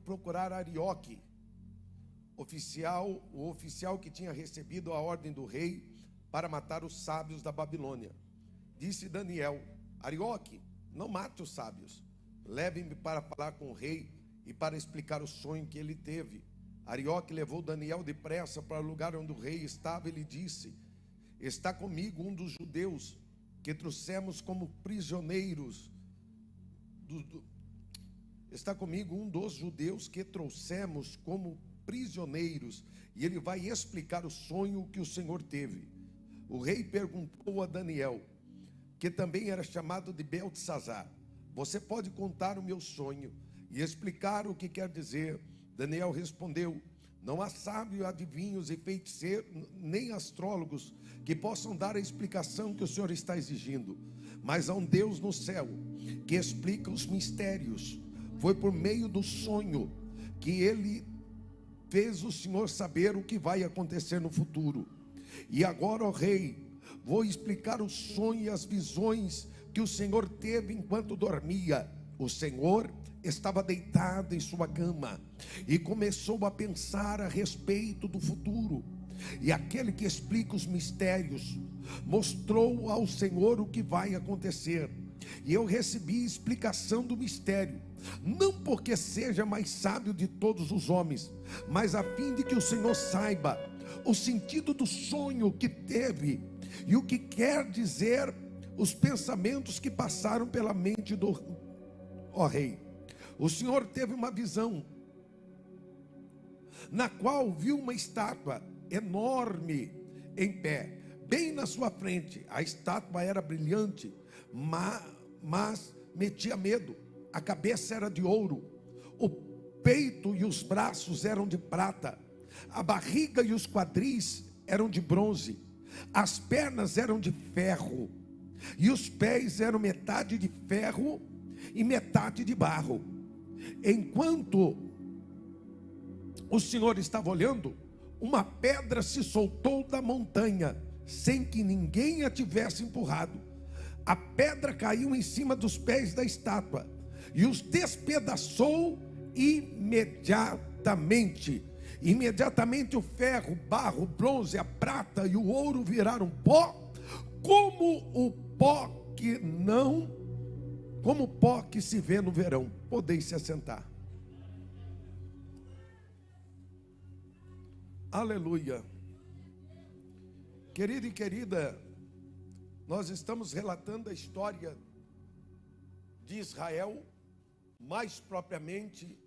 procurar Arioque, o oficial que tinha recebido a ordem do rei para matar os sábios da Babilônia. Disse Daniel: Arioque, não mate os sábios, levem-me para falar com o rei e para explicar o sonho que ele teve. Arioque levou Daniel depressa para o lugar onde o rei estava e lhe disse: está comigo um dos judeus que trouxemos como prisioneiros está comigo um dos judeus que trouxemos como prisioneiros, e ele vai explicar o sonho que o Senhor teve. O rei perguntou a Daniel, que também era chamado de Beltesazar: você pode contar o meu sonho e explicar o que quer dizer? Daniel respondeu: não há sábios, adivinhos e feiticeiros, nem astrólogos que possam dar a explicação que o Senhor está exigindo, mas há um Deus no céu que explica os mistérios. Foi por meio do sonho que ele fez o Senhor saber o que vai acontecer no futuro. E agora, ó rei, vou explicar o sonho e as visões que o Senhor teve enquanto dormia. O Senhor estava deitado em sua cama e começou a pensar a respeito do futuro. E aquele que explica os mistérios mostrou ao Senhor o que vai acontecer. E eu recebi explicação do mistério, não porque seja mais sábio de todos os homens, mas a fim de que o Senhor saiba o sentido do sonho que teve e o que quer dizer os pensamentos que passaram pela mente do rei. O Senhor teve uma visão na qual viu uma estátua enorme em pé, bem na sua frente. A estátua era brilhante, mas metia medo. A cabeça era de ouro, o peito e os braços eram de prata, a barriga e os quadris eram de bronze, as pernas eram de ferro, e os pés eram metade de ferro e metade de barro. Enquanto o Senhor estava olhando, uma pedra se soltou da montanha, sem que ninguém a tivesse empurrado. A pedra caiu em cima dos pés da estátua e os despedaçou imediatamente. Imediatamente o ferro, o barro, o bronze, a prata e o ouro viraram pó, como o pó que se vê no verão. Podeis se assentar. Aleluia. Querido e querida, nós estamos relatando a história de Israel, mais propriamente,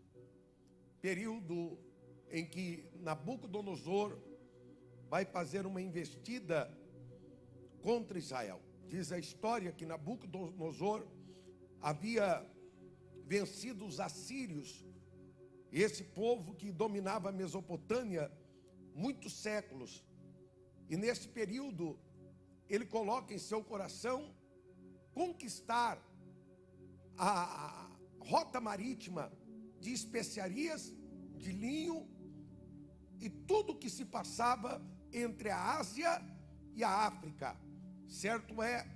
período em que Nabucodonosor vai fazer uma investida contra Israel. Diz a história que Nabucodonosor havia vencido os assírios, esse povo que dominava a Mesopotâmia muitos séculos. E nesse período ele coloca em seu coração conquistar a rota marítima de especiarias, de linho e tudo que se passava entre a Ásia e a África. Certo é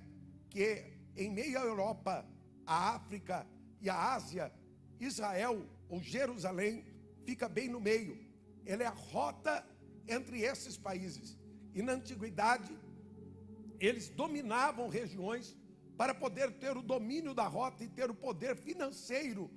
que em meio à Europa, a África e a Ásia, Israel ou Jerusalém fica bem no meio. Ela é a rota entre esses países. E na antiguidade eles dominavam regiões para poder ter o domínio da rota e ter o poder financeiro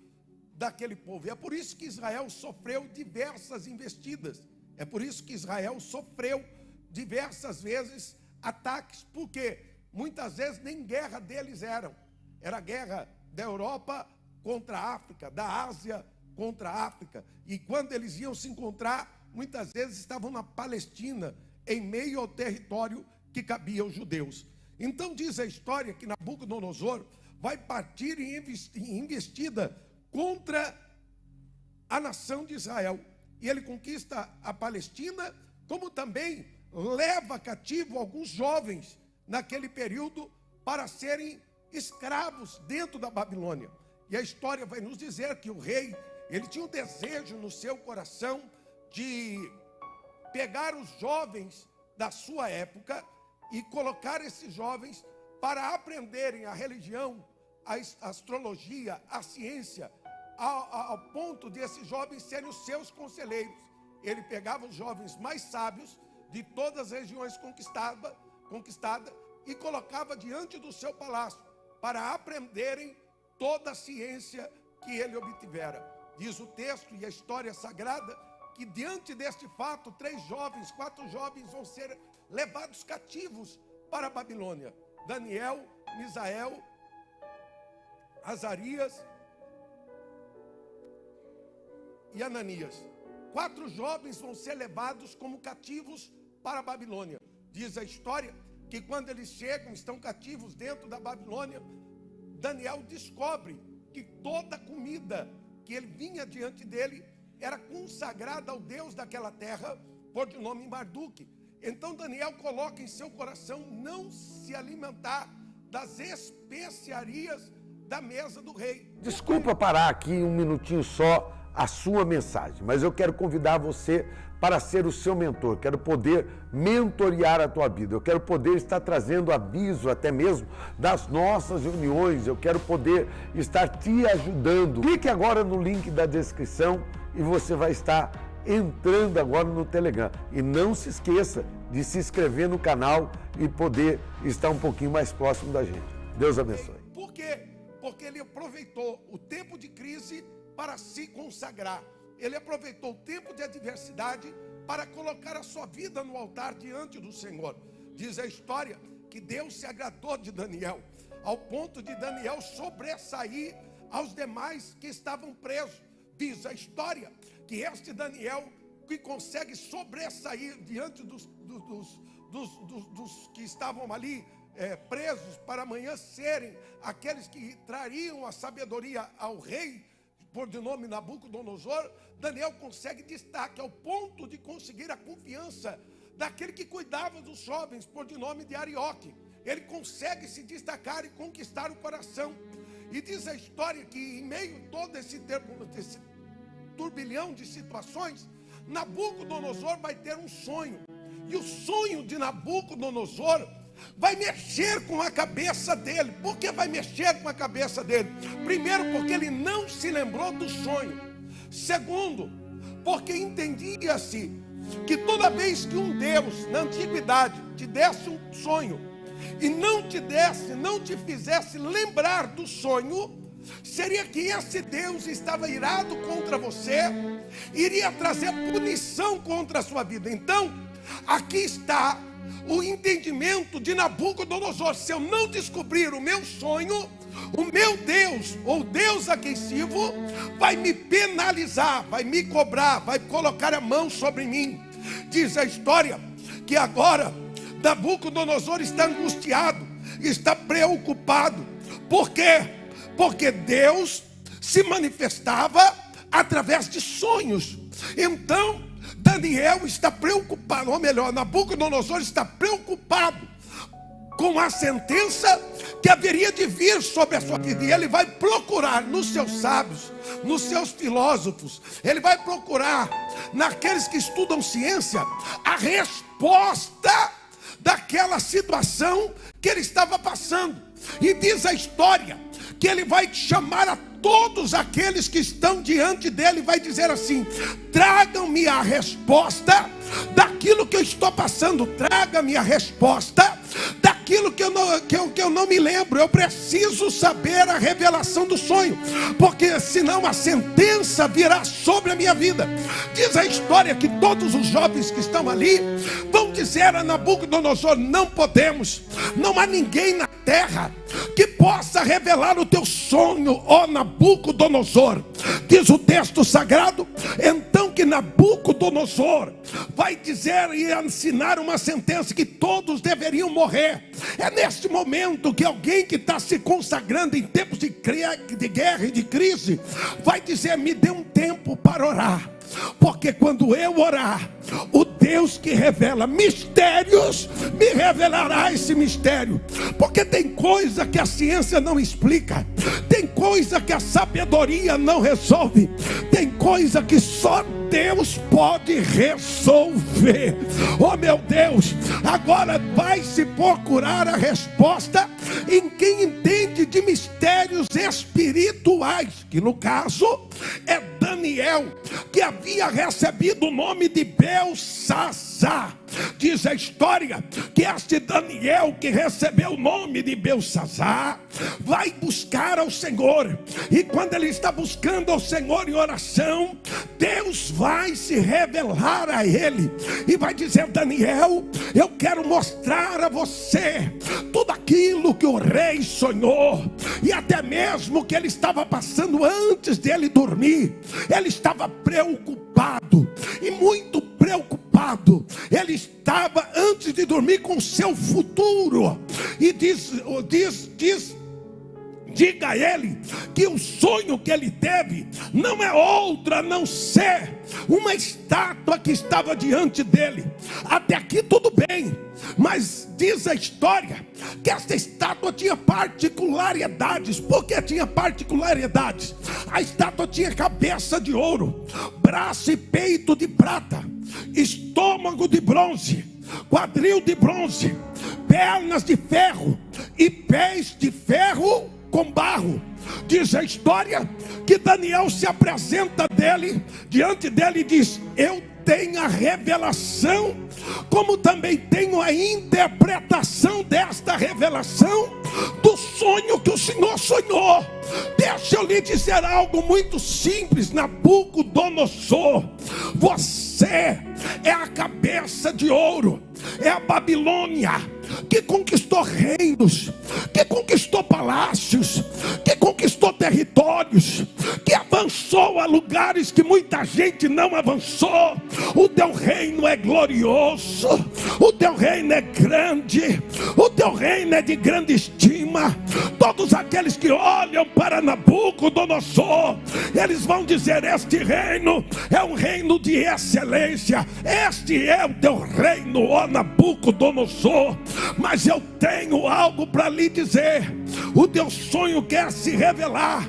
daquele povo. E é por isso que Israel sofreu diversas investidas. É por isso que Israel sofreu diversas vezes ataques, porque muitas vezes nem guerra deles era guerra da Europa contra a África, da Ásia contra a África. E quando eles iam se encontrar, muitas vezes estavam na Palestina, em meio ao território que cabia aos judeus. Então diz a história que Nabucodonosor vai partir em investida contra a nação de Israel. E ele conquista a Palestina, como também leva cativo alguns jovens naquele período para serem escravos dentro da Babilônia. E a história vai nos dizer que o rei, ele tinha um desejo no seu coração de pegar os jovens da sua época e colocar esses jovens para aprenderem a religião, a astrologia, a ciência, ao ponto de esses jovens serem os seus conselheiros. Ele pegava os jovens mais sábios de todas as regiões conquistadas e colocava diante do seu palácio para aprenderem toda a ciência que ele obtivera. Diz o texto e a história sagrada que diante deste fato, 4 jovens vão ser levados cativos para a Babilônia. Daniel, Misael, Azarias e Ananias. 4 jovens vão ser levados como cativos para a Babilônia. Diz a história que quando eles chegam, estão cativos dentro da Babilônia, Daniel descobre que toda a comida que ele vinha diante dele era consagrada ao Deus daquela terra, por de nome Marduque. Então Daniel coloca em seu coração não se alimentar das especiarias da mesa do rei. Desculpa parar aqui um minutinho só a sua mensagem, mas eu quero convidar você para ser o seu mentor. Quero poder mentorear a tua vida. Eu quero poder estar trazendo aviso até mesmo das nossas reuniões. Eu quero poder estar te ajudando. Clique agora no link da descrição e você vai estar entrando agora no Telegram. E não se esqueça de se inscrever no canal e poder estar um pouquinho mais próximo da gente. Deus abençoe. Por quê? Porque ele aproveitou o tempo de crise para se consagrar. Ele aproveitou o tempo de adversidade para colocar a sua vida no altar diante do Senhor. Diz a história que Deus se agradou de Daniel, ao ponto de Daniel sobressair aos demais que estavam presos. Diz a história que este Daniel, que consegue sobressair diante dos que estavam ali presos, para amanhã serem aqueles que trariam a sabedoria ao rei, por de nome Nabucodonosor, Daniel consegue destaque ao ponto de conseguir a confiança daquele que cuidava dos jovens, por de nome de Arioque. Ele consegue se destacar e conquistar o coração. E diz a história que em meio a todo esse turbilhão de situações, Nabucodonosor vai ter um sonho. E o sonho de Nabucodonosor vai mexer com a cabeça dele. Por que vai mexer com a cabeça dele? Primeiro, porque ele não se lembrou do sonho. Segundo, porque entendia-se que toda vez que um Deus na antiguidade te desse um sonho e não te fizesse lembrar do sonho, seria que esse Deus estava irado contra você, iria trazer punição contra a sua vida. Então, aqui está o entendimento de Nabucodonosor: se eu não descobrir o meu sonho, o meu Deus, ou Deus a quem sirvo, vai me penalizar, vai me cobrar, vai colocar a mão sobre mim. Diz a história que agora Nabucodonosor está angustiado, está preocupado. Por quê? Porque Deus se manifestava através de sonhos. Então Daniel está preocupado, ou melhor, Nabucodonosor está preocupado com a sentença que haveria de vir sobre a sua vida. E ele vai procurar nos seus sábios, nos seus filósofos, ele vai procurar naqueles que estudam ciência a resposta daquela situação que ele estava passando. E diz a história que ele vai chamar a todos aqueles que estão diante dele, vai dizer assim: tragam-me a resposta daquilo que eu estou passando, traga-me a resposta daquilo que eu não me lembro. Eu preciso saber a revelação do sonho, porque senão a sentença virá sobre a minha vida. Diz a história que todos os jovens que estão ali vão dizer a Nabucodonosor: não podemos, não há ninguém na terra que possa revelar o teu sonho, ó Nabucodonosor. Diz o texto sagrado, então, que Nabucodonosor vai dizer e ensinar uma sentença que todos deveriam morrer. É neste momento que alguém que está se consagrando em tempos de guerra e de crise vai dizer: me dê um tempo para orar, porque quando eu orar, o Deus que revela mistérios me revelará esse mistério. Porque tem coisa que a ciência não explica, tem coisa que a sabedoria não resolve, tem coisa que só Deus pode resolver. Oh meu Deus, agora vai se procurar a resposta em quem entende de mistérios espirituais, que no caso é Daniel, que havia recebido o nome de Beltsazar. Diz a história que este Daniel, que recebeu o nome de Beltsazar, vai buscar ao Senhor, e quando ele está buscando ao Senhor em oração, Deus vai se revelar a ele e vai dizer: Daniel, eu quero mostrar a você tudo aquilo que o rei sonhou, e até mesmo que ele estava passando antes dele dormir. Ele estava preocupado, e muito preocupado. Ele estava antes de dormir com o seu futuro, e diga a ele que o sonho que ele teve não é outro a não ser uma estátua que estava diante dele. Até aqui tudo bem, mas diz a história que essa estátua tinha particularidades. Por que tinha particularidades? A estátua tinha cabeça de ouro, braço e peito de prata, estômago de bronze, quadril de bronze, pernas de ferro e pés de ferro com barro. Diz a história que Daniel se apresenta diante dele e diz: eu tenho a revelação, como também tenho a interpretação desta revelação do sonho que o Senhor sonhou. Deixa eu lhe dizer algo muito simples, Nabucodonosor. Você é a cabeça de ouro, é a Babilônia, que conquistou reinos, que conquistou palácios, que conquistou territórios, que avançou a lugares que muita gente não avançou. O teu reino é glorioso, o teu reino é grande, o teu reino é de grande estima. Todos aqueles que olham para Nabucodonosor, eles vão dizer: este reino é um reino de excelência. Este é o teu reino, ó Nabucodonosor. Mas eu tenho algo para lhe dizer. O teu sonho quer se revelar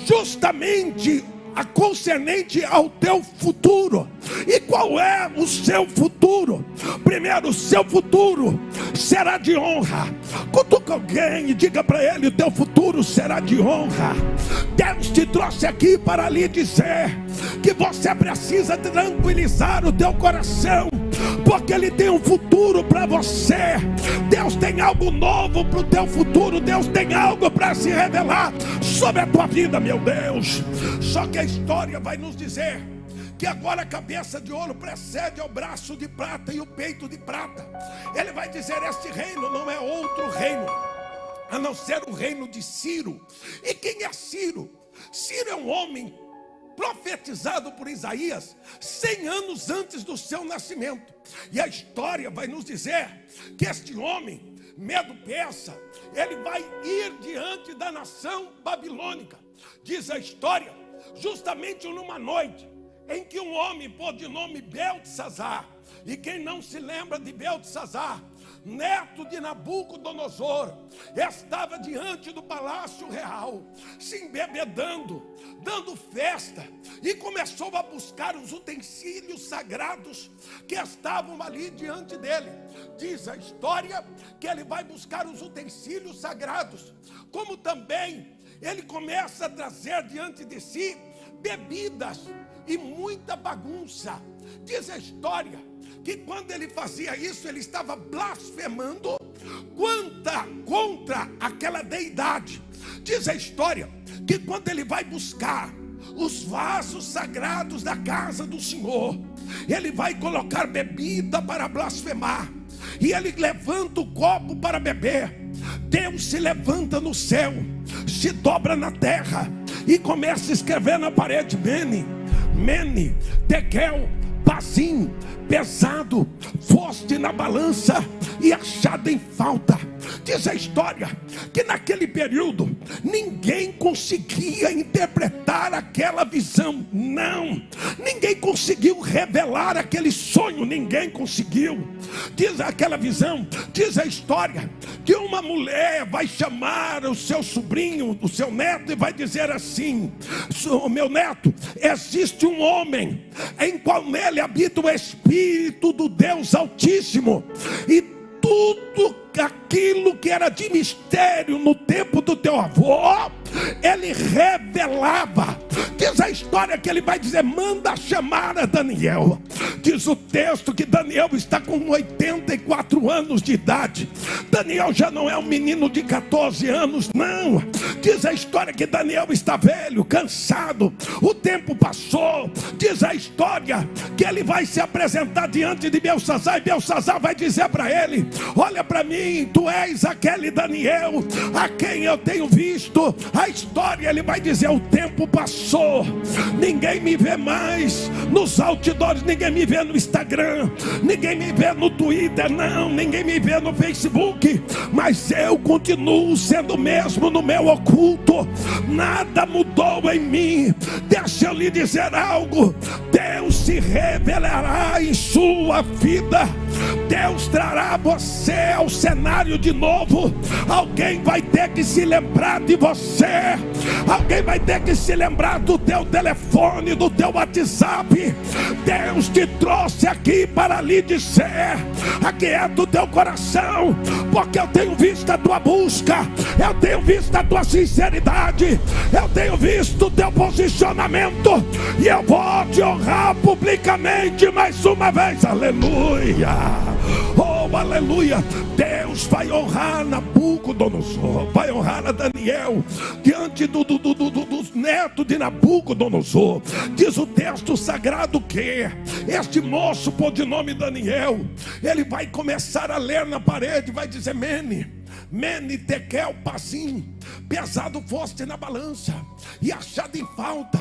justamente a concernente ao teu futuro. E qual é o seu futuro? Primeiro, o seu futuro será de honra. Cutuca alguém e diga para ele: o teu futuro será de honra. Deus te trouxe aqui para lhe dizer que você precisa tranquilizar o teu coração, porque Ele tem um futuro para você. Deus tem algo novo para o teu futuro. Deus tem algo para se revelar sobre a tua vida, meu Deus. Só que a história vai nos dizer que agora a cabeça de ouro precede ao braço de prata e o peito de prata. Ele vai dizer: este reino não é outro reino a não ser o reino de Ciro. E quem é Ciro? Ciro é um homem profetizado por Isaías 100 anos antes do seu nascimento. E a história vai nos dizer que este homem, Medo-Persa, ele vai ir diante da nação babilônica. Diz a história, justamente numa noite em que um homem pôs de nome Beltsazar. E quem não se lembra de Beltsazar, neto de Nabucodonosor, estava diante do palácio real, se embebedando, dando festa, e começou a buscar os utensílios sagrados que estavam ali diante dele. Diz a história que ele vai buscar os utensílios sagrados, como também ele começa a trazer diante de si bebidas e muita bagunça. Diz a história que quando ele fazia isso, ele estava blasfemando contra aquela deidade. Diz a história que quando ele vai buscar os vasos sagrados da casa do Senhor, ele vai colocar bebida para blasfemar, e ele levanta o copo para beber. Deus se levanta no céu, se dobra na terra e começa a escrever na parede: Mene, Tekel, Pazim, pesado, foste na balança e achado em falta. Diz a história que naquele período ninguém conseguia interpretar aquela visão. Não, ninguém conseguiu revelar aquele sonho. Ninguém conseguiu. Diz aquela visão, diz a história que uma mulher vai chamar o seu sobrinho, o seu neto, e vai dizer assim: meu neto, existe um homem em qual nele habita o Espírito do Deus Altíssimo, e tudo aquilo que era de mistério no tempo do teu avô, ele revelava. Diz a história que ele vai dizer: manda chamar a Daniel. Diz o texto que Daniel está com 84 anos de idade. Daniel já não é um menino de 14 anos, não. Diz a história que Daniel está velho, cansado. O tempo passou. Diz a história que ele vai se apresentar diante de Beltsazar, e Beltsazar vai dizer para ele: olha para mim, tu és aquele Daniel a quem eu tenho visto. A história, ele vai dizer: o tempo passou, ninguém me vê mais nos outdoors, ninguém me vê no Instagram, ninguém me vê no Twitter, não, ninguém me vê no Facebook, mas eu continuo sendo o mesmo no meu oculto. Nada mudou em mim. Deixa eu lhe dizer algo: Deus se revelará em sua vida. Deus trará você ao cenário de novo. Alguém vai ter que se lembrar de você. Alguém vai ter que se lembrar do teu telefone, do teu WhatsApp. Deus te trouxe aqui para lhe dizer: aquieta o teu coração, porque eu tenho visto a tua busca, eu tenho visto a tua sinceridade, eu tenho visto o teu posicionamento, e eu vou te honrar publicamente mais uma vez. Aleluia! Oh, aleluia! Deus vai honrar Nabucodonosor, vai honrar a Daniel diante dos netos de Nabucodonosor. Diz o texto sagrado que este moço, por de nome Daniel, ele vai começar a ler na parede, vai dizer: Mene, Tekel, Parsim, pesado foste na balança e achado em falta.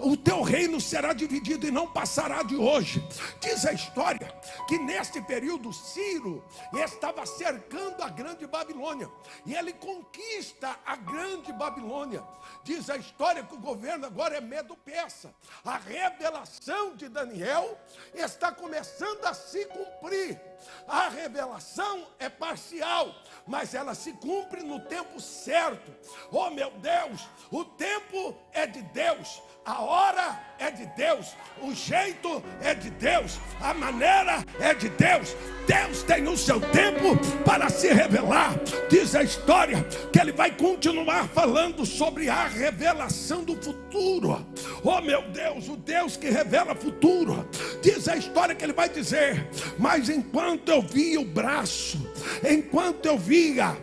O teu reino será dividido e não passará de hoje. Diz a história que neste período Ciro estava cercando a grande Babilônia, e ele conquista a grande Babilônia. Diz a história que o governo agora é Medo-Persa. A revelação de Daniel está começando a se cumprir. A revelação é parcial, mas ela se cumpre no tempo certo. Oh meu Deus, o tempo é de Deus, a hora é de Deus, o jeito é de Deus, a maneira é de Deus. Deus tem o seu tempo para se revelar. Diz a história que ele vai continuar falando sobre a revelação do futuro. Oh meu Deus, o Deus que revela futuro. Diz a história que ele vai dizer: mas enquanto eu via o braço, enquanto eu via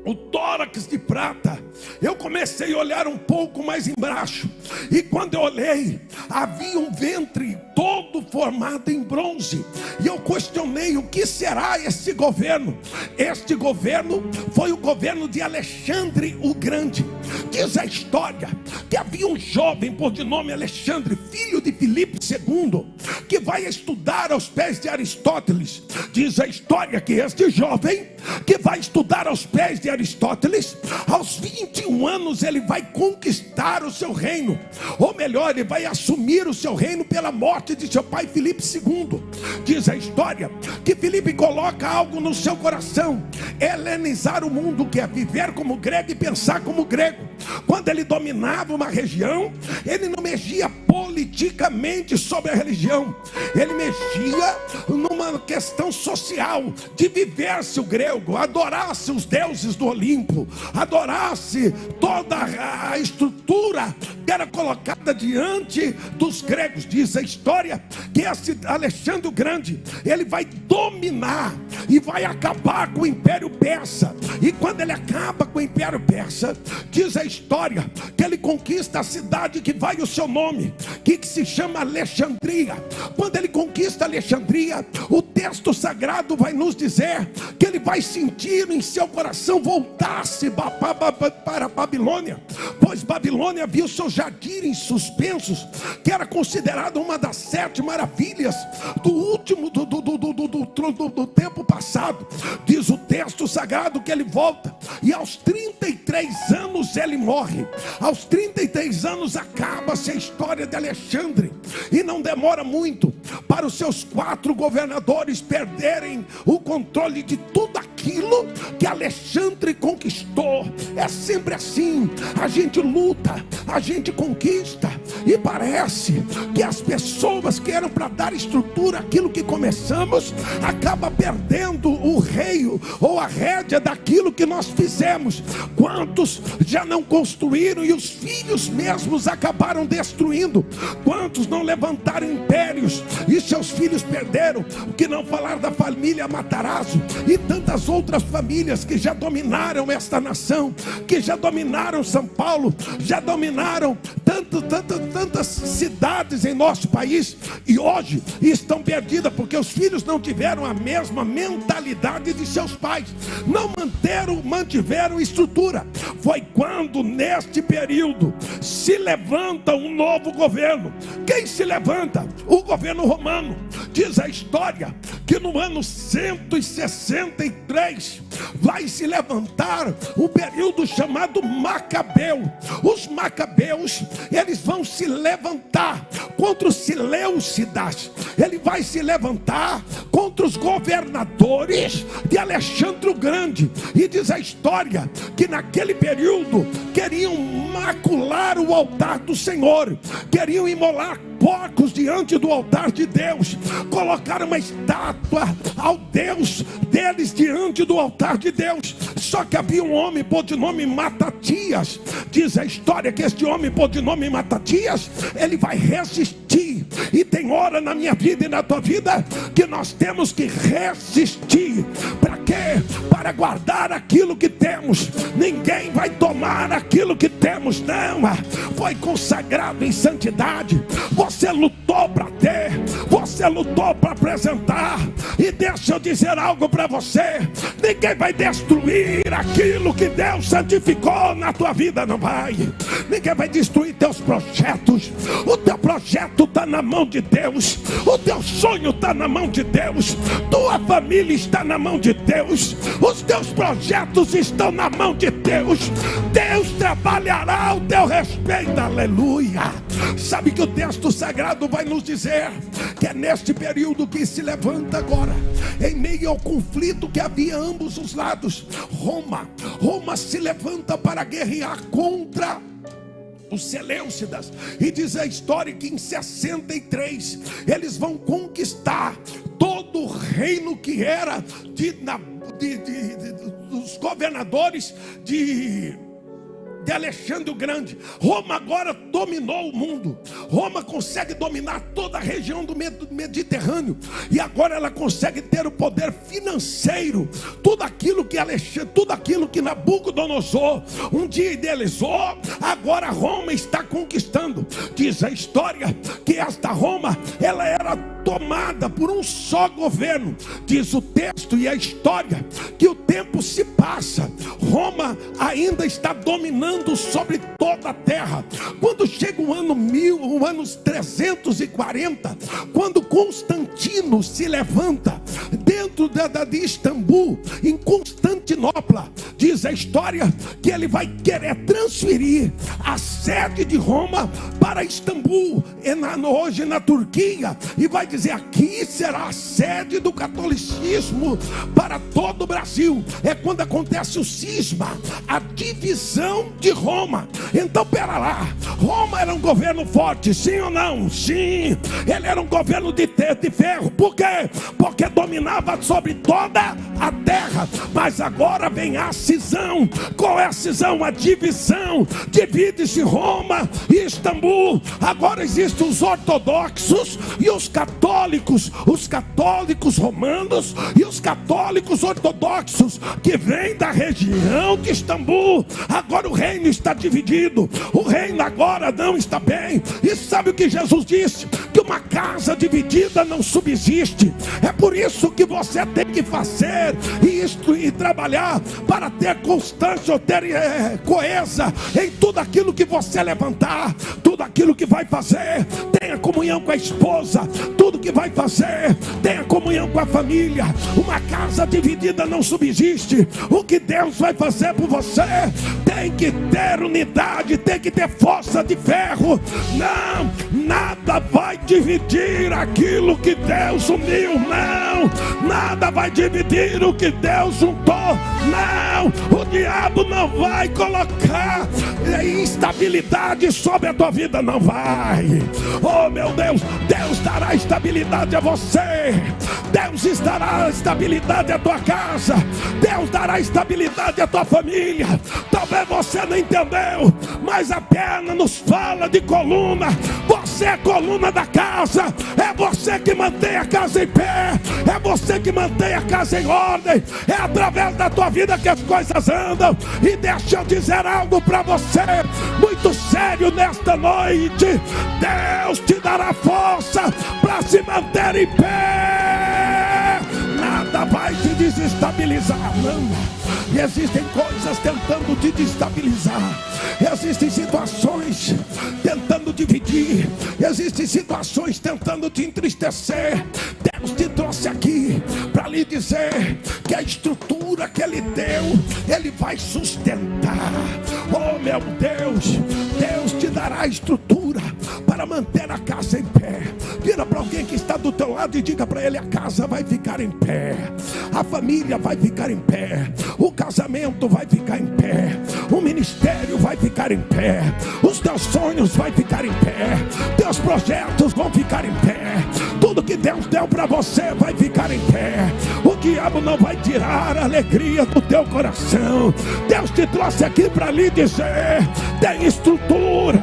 o tórax de prata, eu comecei a olhar um pouco mais embaixo, e quando eu olhei, havia um ventre todo formado em bronze. E eu questionei: o que será este governo? Este governo foi o governo de Alexandre o Grande. Diz a história que havia um jovem por de nome Alexandre, filho de Filipe II, que vai estudar aos pés de Aristóteles. Diz a história que este jovem que vai estudar aos pés de Aristóteles, aos 21 anos ele vai conquistar o seu reino, ou melhor, ele vai assumir o seu reino pela morte de seu pai Filipe II. Diz a história que Filipe coloca algo no seu coração: helenizar o mundo, que é viver como grego e pensar como grego. Quando ele dominava uma região, ele não mexia politicamente sobre a religião, ele mexia numa questão social, de viver-se o grego, adorasse os deuses do Olimpo, adorasse toda a estrutura que era colocada diante dos gregos. Diz a história que esse Alexandre o Grande, ele vai dominar e vai acabar com o Império Persa. E quando ele acaba com o Império Persa, diz a história que ele conquista a cidade que vai o seu nome, que se chama Alexandria. Quando ele conquista Alexandria, o texto sagrado vai nos dizer que ele vai sentir em seu coração voltar-se para a Babilônia, pois Babilônia viu seus jardins suspensos, que era considerado uma das 7 maravilhas do último do tempo passado. Diz o texto sagrado que ele volta, e aos 33 anos ele morre. Aos 33 anos acaba-se a história de Alexandre, e não demora muito para os seus 4 governadores perderem o controle de tudo aquilo aquilo que Alexandre conquistou. É sempre assim, a gente luta, a gente conquista, e parece que as pessoas que eram para dar estrutura àquilo que começamos, acaba perdendo o rei ou a rédea daquilo que nós fizemos. Quantos já não construíram e os filhos mesmos acabaram destruindo? Quantos não levantaram impérios e seus filhos perderam? O que não falar da família Matarazzo e tantas outras famílias que já dominaram esta nação, que já dominaram São Paulo, já dominaram tantas cidades em nosso país, e hoje estão perdidas porque os filhos não tiveram a mesma mentalidade de seus pais, não mantiveram estrutura. Foi quando neste período se levanta um novo governo. Quem se levanta? O governo romano. Diz a história que no ano 163 vai se levantar um período chamado Macabeu. Os Macabeus, eles vão se levantar contra os Seleucidas. Ele vai se levantar contra os governadores de Alexandre o Grande. E diz a história que naquele período queriam macular o altar do Senhor, queriam imolar porcos diante do altar de Deus, colocaram uma estátua ao Deus deles diante do altar de Deus. Só que havia um homem por de nome Matatias. Diz a história que este homem por de nome Matatias, ele vai resistir. E tem hora na minha vida e na tua vida que nós temos que resistir. Para quê? Para guardar aquilo que temos. Ninguém vai tomar aquilo que temos, não. Foi consagrado em santidade. Você lutou para ter, você lutou para apresentar. E deixa eu dizer algo para você: ninguém vai destruir aquilo que Deus santificou na tua vida, não vai. Ninguém vai destruir teus projetos. O teu projeto está na mão de Deus, o teu sonho está na mão de Deus, tua família está na mão de Deus, os teus projetos estão na mão de Deus. Deus trabalhará ao teu respeito, aleluia. Sabe que o texto sagrado vai nos dizer que é neste período que se levanta agora, em meio ao conflito que havia ambos os lados, Roma se levanta para guerrear contra os Seleucidas. E diz a história que em 63 eles vão conquistar todo o reino que era dos governadores de Alexandre o Grande. Roma agora dominou o mundo. Roma consegue dominar toda a região do Mediterrâneo. E agora ela consegue ter o poder financeiro. Tudo aquilo que Nabucodonosor um dia idealizou, agora Roma está conquistando. Diz a história que esta Roma, ela era tomada por um só governo. Diz o texto e a história que o tempo se passa, Roma ainda está dominando sobre toda a terra. Quando chega o ano 340, quando Constantino se levanta dentro de Istambul, em Constantinopla, diz a história que ele vai querer transferir a sede de Roma para Istambul, hoje na Turquia, e vai dizer: aqui será a sede do catolicismo para todo o Brasil. É quando acontece o cisma, a divisão de Roma. Então pera lá, Roma era um governo forte, sim ou não? Sim, ele era um governo de ferro. Por quê? Porque dominava sobre toda a terra. Mas agora vem a cisão. Qual é a cisão? A divisão. Divide-se Roma e Istambul. Agora existem os ortodoxos e os católicos romanos e os católicos ortodoxos que vêm da região de Istambul. Agora o reino está dividido. O reino agora não está bem. E sabe o que Jesus disse? Que uma casa dividida não subsiste. É por isso que você tem que fazer isto e trabalhar para ter constância, ou ter coesa em tudo aquilo que você levantar, tudo aquilo que vai fazer. Tenha comunhão com a esposa, tudo que vai fazer, tenha comunhão com a família. Uma casa dividida não subsiste. O que Deus vai fazer por você tem que ter unidade, tem que ter força de ferro. Não, nada vai dividir aquilo que Deus uniu, não. Nada vai dividir o que Deus juntou, não. O diabo não vai colocar instabilidade sobre a tua vida, não vai. Oh meu Deus, Deus dará estabilidade a você. Deus dará estabilidade à tua casa. Deus dará estabilidade à tua família. Talvez você não entendeu, mas a perna nos fala de coluna. Você é a coluna da casa. É você que mantém a casa em pé. É você que mantém a casa em ordem. É através da tua vida que as coisas andam. E deixa eu dizer algo para você muito sério nesta noite. Deus te dará força para se manter em pé. Nada vai te desestabilizar, não. E existem coisas tentando te destabilizar. Existem situações tentando dividir. Existem situações tentando te entristecer. Deus te trouxe aqui para lhe dizer que a estrutura que Ele deu, Ele vai sustentar. Oh meu Deus, Deus te dará a estrutura para manter a casa em pé. Vira para alguém que está do teu lado e diga para ele: a casa vai ficar em pé, a família vai ficar em pé, o casamento vai ficar em pé, o ministério vai ficar em pé, os teus sonhos vai ficar em pé, teus projetos vão ficar em pé, tudo que Deus deu para você vai ficar em pé. O diabo não vai tirar a alegria do teu coração. Deus te trouxe aqui para lhe dizer: tem estrutura.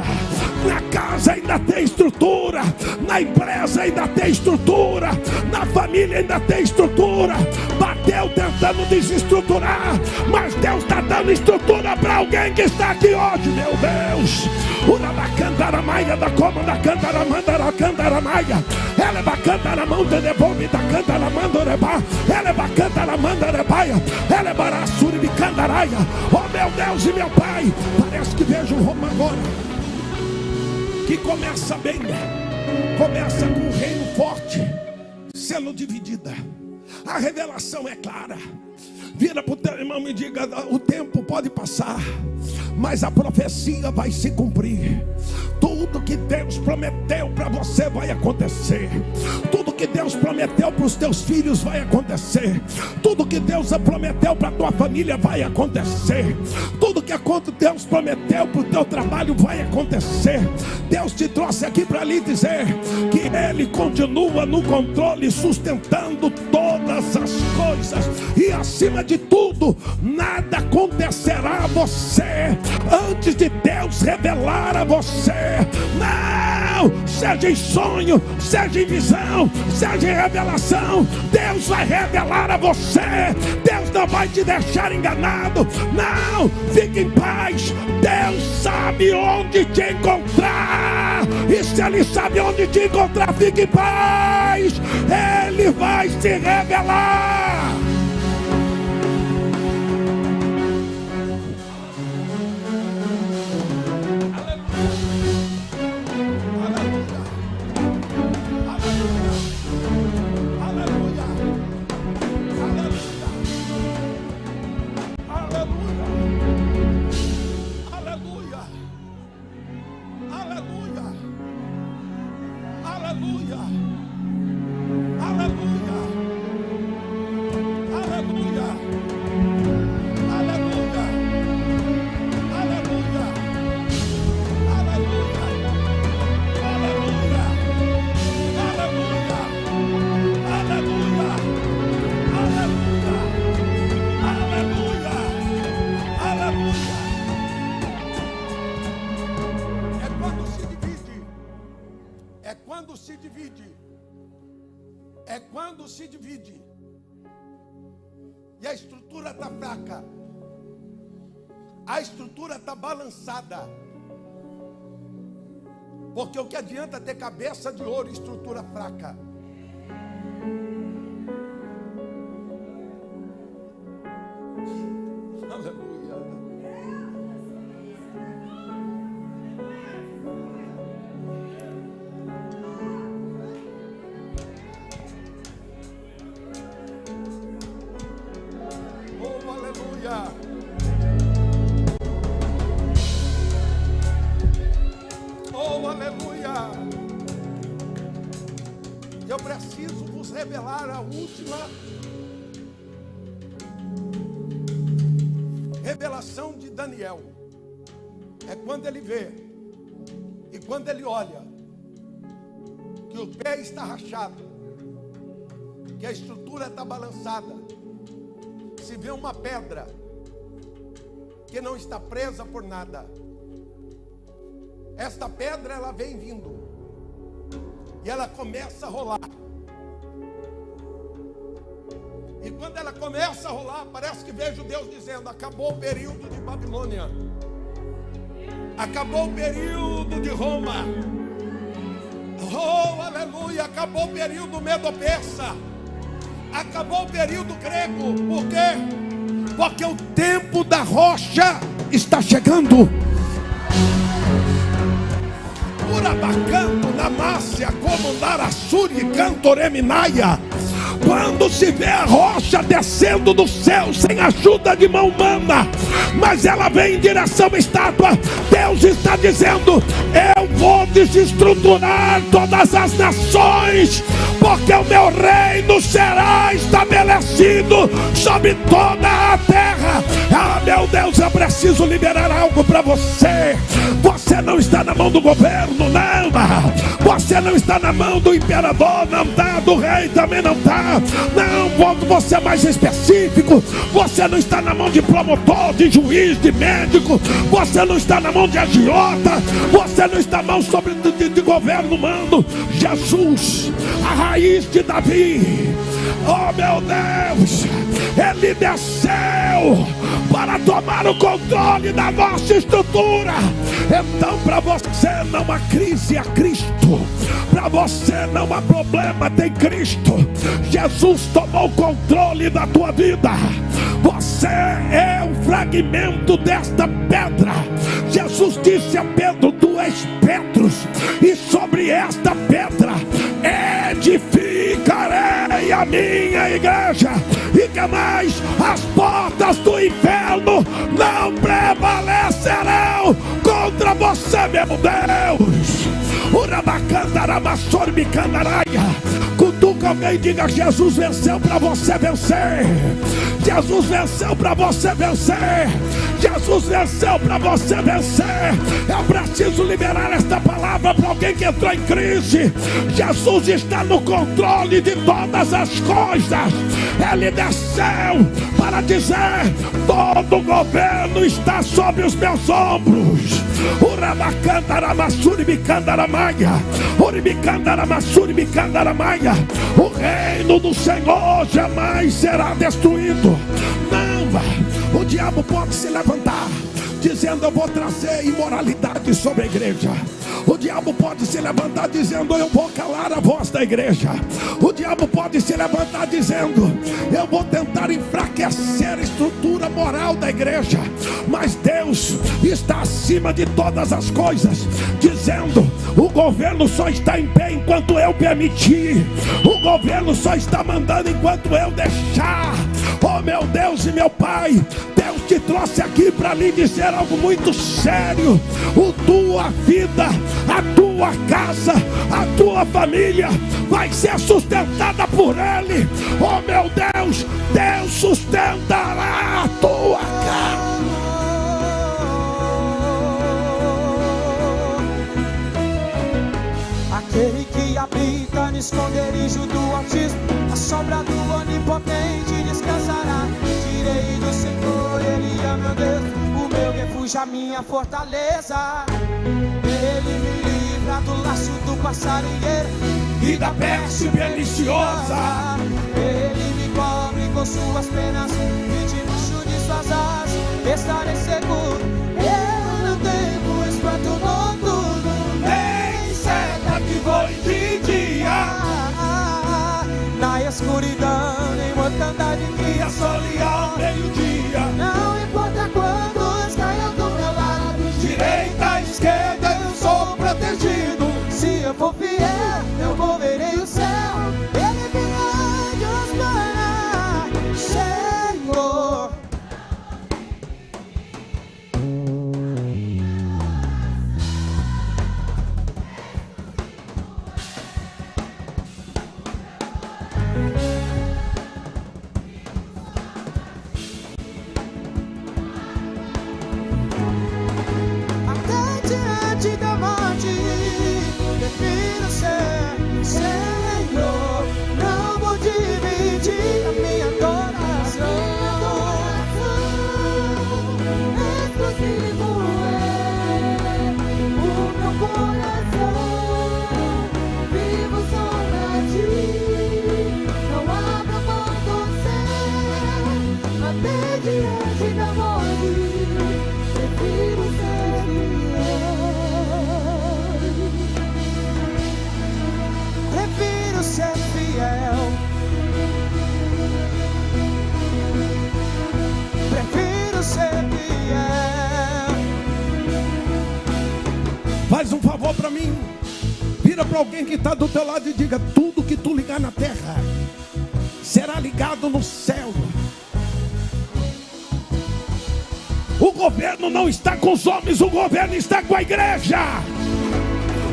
Na casa ainda tem estrutura, na empresa ainda tem estrutura, na família ainda tem estrutura. Bateu tentando desestruturar, mas Deus está dando estrutura para alguém que está aqui hoje, meu Deus. Urabacantaramaia da comanda cantaramandara cantaramaia. Ela é bacantaramanda de bombe da cantaramandoreba. Ela é bacantaramandarabaia. Ela é barassuribicandaраia. Oh meu Deus e meu Pai, parece que vejo um Roma agora que começa bem, começa com um reino forte sendo dividida. A revelação é clara. Vira para o teu irmão e diga: o tempo pode passar, mas a profecia vai se cumprir. Tudo que Deus prometeu para você vai acontecer. Tudo que Deus prometeu para os teus filhos vai acontecer. Tudo que Deus prometeu para a tua família vai acontecer. Tudo que Deus prometeu para o teu trabalho vai acontecer. Deus te trouxe aqui para lhe dizer que Ele continua no controle, sustentando todas as coisas. E acima de tudo, nada acontecerá a você antes de Deus revelar a você. Não! Seja em sonho, seja em visão, seja em revelação, Deus vai revelar a você. Deus não vai te deixar enganado. Não! Fique em paz. Deus sabe onde te encontrar. E se Ele sabe onde te encontrar, fique em paz. Ele vai se revelar. Se divide e a estrutura está fraca, a estrutura está balançada, porque o que adianta ter cabeça de ouro e estrutura fraca? Aleluia. Eu preciso vos revelar a última revelação de Daniel. É quando ele vê e quando ele olha que o pé está rachado, que a estrutura está balançada, se vê uma pedra que não está presa por nada. Esta pedra, ela vem vindo e ela começa a rolar. E quando ela começa a rolar, parece que vejo Deus dizendo: acabou o período de Babilônia, acabou o período de Roma, oh aleluia, acabou o período medo-persa, acabou o período grego. Por quê? Porque o tempo da rocha está chegando. Urabacando na Márcia, como Narassuri, Cantoreminaia. Quando se vê a rocha descendo do céu sem ajuda de mão humana, mas ela vem em direção à estátua, Deus está dizendo: eu vou desestruturar todas as nações, porque o meu reino será estabelecido sobre toda a terra. Ah, meu Deus, eu preciso liberar algo para você. Você não está na mão do governo, não. Você não está na mão do imperador, não está. Do rei também não está. Não, quando você é mais específico, você não está na mão de promotor, de juiz, de médico. Você não está na mão de agiota. Você não está na mão de governo humano. Jesus, a raiz de Davi, oh meu Deus, ele desceu para tomar o controle da nossa estrutura. Então para você não há crise, há Cristo. Para você não há problema, tem Cristo. Jesus tomou o controle da tua vida. Você é um fragmento desta pedra. Jesus disse a Pedro: tu és Petros, e sobre esta pedra edificarei a minha igreja, e que mais? As portas do inferno não prevalecerão contra você, meu Deus. Cutuca alguém e diga: Jesus venceu para você vencer. Jesus venceu para você vencer. Jesus venceu para você vencer. Eu preciso liberar esta palavra para alguém que entrou em crise. Jesus está no controle de todas as coisas. Ele desceu para dizer: todo o governo está sobre os meus ombros. O reino do Senhor jamais será destruído. Não, o diabo pode se levantar dizendo: eu vou trazer imoralidade sobre a igreja. O diabo pode se levantar dizendo: eu vou calar a voz da igreja. O diabo pode se levantar dizendo: eu vou tentar enfraquecer a estrutura moral da igreja. Mas Deus está acima de todas as coisas, dizendo: o governo só está em pé enquanto eu permitir. O governo só está mandando enquanto eu deixar. Oh meu Deus e meu Pai, Deus te trouxe aqui para lhe dizer algo muito sério. A tua vida, a tua casa, a tua família vai ser sustentada por Ele. Oh meu Deus, Deus sustentará a tua casa. Aquele que habita no esconderijo do Altíssimo, a sombra do Onipotente descansará. Direi do Senhor, Ele é meu Deus, o meu refúgio, a minha fortaleza. Ele me livra do laço do passarinheiro E da peste perniciosa. Ele me cobre com suas penas e debaixo de suas asas estarei seguro. Eu não temo espanto noturno, nem seta que voe de dia. Na escuridão, nem mortandade que assole ao meio-dia. Não importa quando caiam do meu lado, Direita, esquerda, eu sou protegido. se eu for fiel, eu moverei o céu. Ele me anjos para Senhor. não abra mão do céu, até diante da morte, prefiro ser fiel. Prefiro ser fiel. Prefiro ser fiel. Faz um favor para mim. Vira para alguém que está do teu lado e diga: tudo que tu ligar na terra será ligado no céu. O governo não está com os homens, o governo está com a igreja.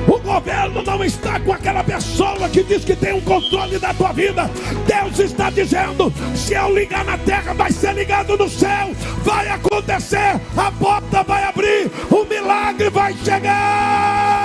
O governo não está com aquela pessoa que diz que tem um controle da tua vida. Deus está dizendo: se eu ligar na terra, vai ser ligado no céu. Vai acontecer, a porta vai abrir, o milagre vai chegar.